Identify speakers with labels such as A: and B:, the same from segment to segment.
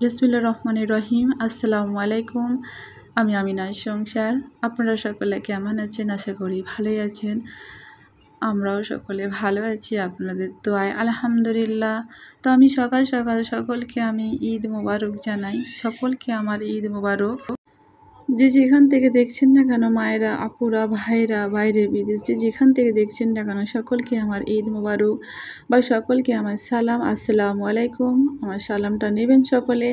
A: বিসমিল্লাহির রহমানির রহিম। আসসালামু আলাইকুম। আমি আমিনার সংসার। আপনারা সকলে কেমন আছেন? আশা করি ভালোই আছেন। আমরাও সকলে ভালো আছি আপনাদের দোয়ায়, আলহামদুলিল্লাহ। তো আমি সকাল সকাল সকলকে আমি ঈদ মোবারক জানাই। সকলকে আমার ঈদ মোবারক। যে যেখান থেকে দেখছেন না কেন, মায়েরা, আপুরা, ভাইরা, বাইরে বিদেশে যেখান থেকে দেখছেন না কেন, সকলকে আমার ঈদ মোবারক বা সকলকে আমার সালাম, আসসালামু আলাইকুম। আমার সালামটা নেবেন সকলে।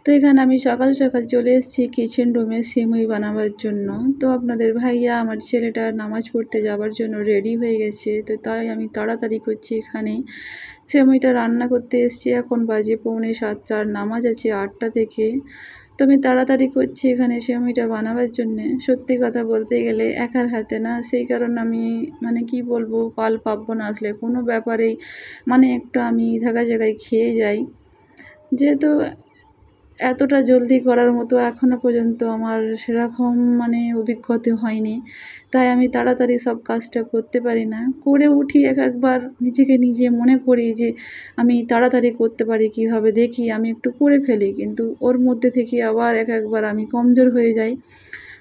A: তো এখানে আমি সকাল সকাল চলে এসেছি কিচেন রুমে সিমুই বানাবার জন্য। তো আপনাদের ভাইয়া আমার ছেলেটা নামাজ পড়তে যাবার জন্য রেডি হয়ে গেছে, তো তাই আমি তাড়াতাড়ি করছি। এখানে সিমুইটা রান্না করতে এসেছি। এখন বাজে 6:45, আর নামাজ আছে 8টা থেকে। তো আমি তাড়াতাড়ি করছি এখানে সিমুইটা বানাবার জন্যে। সত্যি কথা বলতে গেলে একার হাতে না, সেই কারণে আমি কি বলবো, পাল পাবো না আসলে কোনো ব্যাপারেই। একটু আমি থাকা জায়গায় খেয়ে যাই, যেহেতু এতটা জলদি করার মতো এখনও পর্যন্ত আমার সেরকম অভিজ্ঞতা হয়নি, তাই আমি তাড়াতাড়ি সব কাজটা করতে পারি না। করে উঠি একবার নিজেকে নিজে মনে করি যে আমি তাড়াতাড়ি করতে পারি কীভাবে, দেখি আমি একটু করে ফেলি, কিন্তু ওর মধ্যে থেকে আবার একবার আমি কমজোর হয়ে যাই।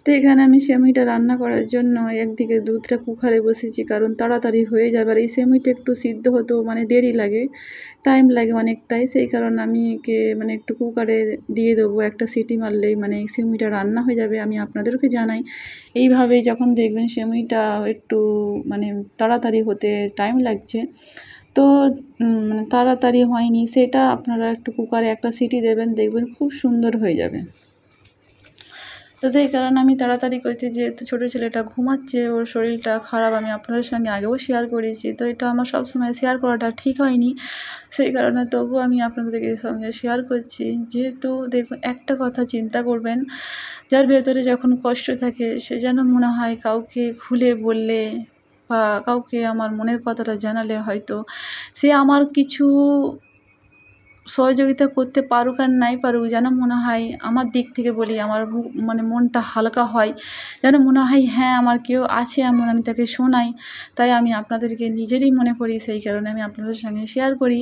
A: তো এখানে আমি সেমুইটা রান্না করার জন্য একদিকে দুধটা কুকারে বসেছি, কারণ তাড়াতাড়ি হয়ে যাবে। আর এই সেমুইটা একটু সিদ্ধ হতেও দেরি লাগে, টাইম লাগে অনেকটাই। সেই কারণে আমি একে একটু কুকারে দিয়ে দেবো, একটা সিটি মারলেই সেমুইটা রান্না হয়ে যাবে। আমি আপনাদেরকে জানাই, এইভাবেই যখন দেখবেন সেমুইটা একটু তাড়াতাড়ি হতে টাইম লাগছে, তো তাড়াতাড়ি হয়নি, সেটা আপনারা একটু কুকারে একটা সিটি দেবেন, দেখবেন খুব সুন্দর হয়ে যাবে। তো সেই কারণে আমি তাড়াতাড়ি করছি, যেহেতু ছোটো ছেলেটা ঘুমাচ্ছে, ওর শরীরটা খারাপ। আমি আপনাদের সঙ্গে আগেও শেয়ার করেছি, তো এটা আমার সবসময় শেয়ার করাটা ঠিক হয়নি, সেই কারণে তবুও আমি আপনাদের সঙ্গে শেয়ার করছি। যেহেতু দেখুন, একটা কথা চিন্তা করবেন, যার ভেতরে যখন কষ্ট থাকে সে যেন মনে হয় কাউকে খুলে বললে বা কাউকে আমার মনের কথাটা জানালে হয়তো সে আমার কিছু সহযোগিতা করতে পারুক আর নাই পারুক, যেন মনে হয় আমার দিক থেকে বলি, আমার মনটা হালকা হয়, যেন মনে হয় হ্যাঁ আমার কেউ আছে এমন, আমি তাকে শোনাই। তাই আমি আপনাদেরকে নিজেরই মনে করি, সেই কারণে আমি আপনাদের সঙ্গে শেয়ার করি।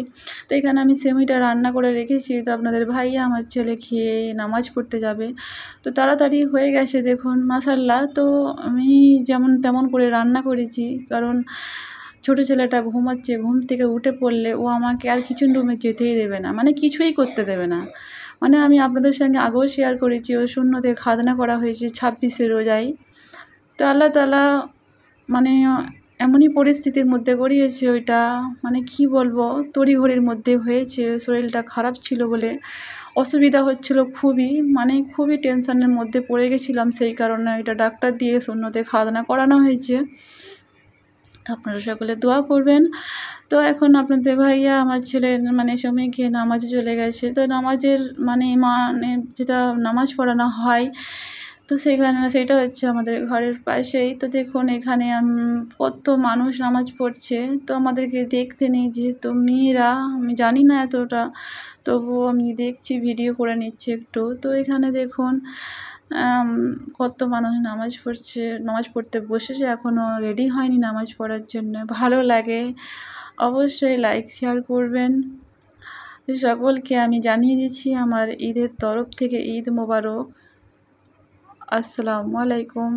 A: তো এখানে আমি সেমুইটা রান্না করে রেখেছি। তো আপনাদের ভাইয়া আমার ছেলে খেয়ে নামাজ পড়তে যাবে, তো তাড়াতাড়ি হয়ে গেছে দেখুন, মাশাআল্লাহ। তো আমি যেমন তেমন করে রান্না করেছি, কারণ ছোটো ছেলেটা ঘুমাচ্ছে, ঘুম থেকে উঠে পড়লে ও আমাকে আর কিচেন রুমে যেতেই দেবে না, কিছুই করতে দেবে না। আমি আপনাদের সঙ্গে আগেও শেয়ার করেছি, ও শূন্যতে খাদনা করা হয়েছে 26 রোজায়। তো আল্লাহ তাআলা এমনই পরিস্থিতির মধ্যে গড়িয়েছে ওইটা, কি বলবো, তড়িঘড়ির মধ্যে হয়েছে। শরীরটা খারাপ ছিল বলে অসুবিধা হচ্ছিল খুবই, খুবই টেনশানের মধ্যে পড়ে গেছিলাম, সেই কারণে এটা ডাক্তার দিয়ে শূন্যতে খাদনা করানো হয়েছে। তো আপনারা সকলে দোয়া করবেন। তো এখন আপনাদের ভাইয়া আমার ছেলের সময় খেয়ে নামাজে চলে গেছে। তো নামাজের যেটা নামাজ পড়ানো হয়, তো সেটা হচ্ছে আমাদের ঘরের পাশেই। তো দেখুন এখানে কত মানুষ নামাজ পড়ছে, তো আমাদেরকে দেখতে নেই, যেহেতু মেয়েরা, আমি জানি না এতটা, তবুও আমি দেখছি, ভিডিও করে নিচ্ছি একটু। তো এখানে দেখুন কত মানুষ নামাজ পড়তে বসেছে, এখনও রেডি হয়নি নামাজ পড়ার জন্য। ভালো লাগে অবশ্যই লাইক শেয়ার করবেন। সকলকে আমি জানিয়ে দিচ্ছি আমার ঈদের তরফ থেকে ঈদ মোবারক। আসসালামু আলাইকুম।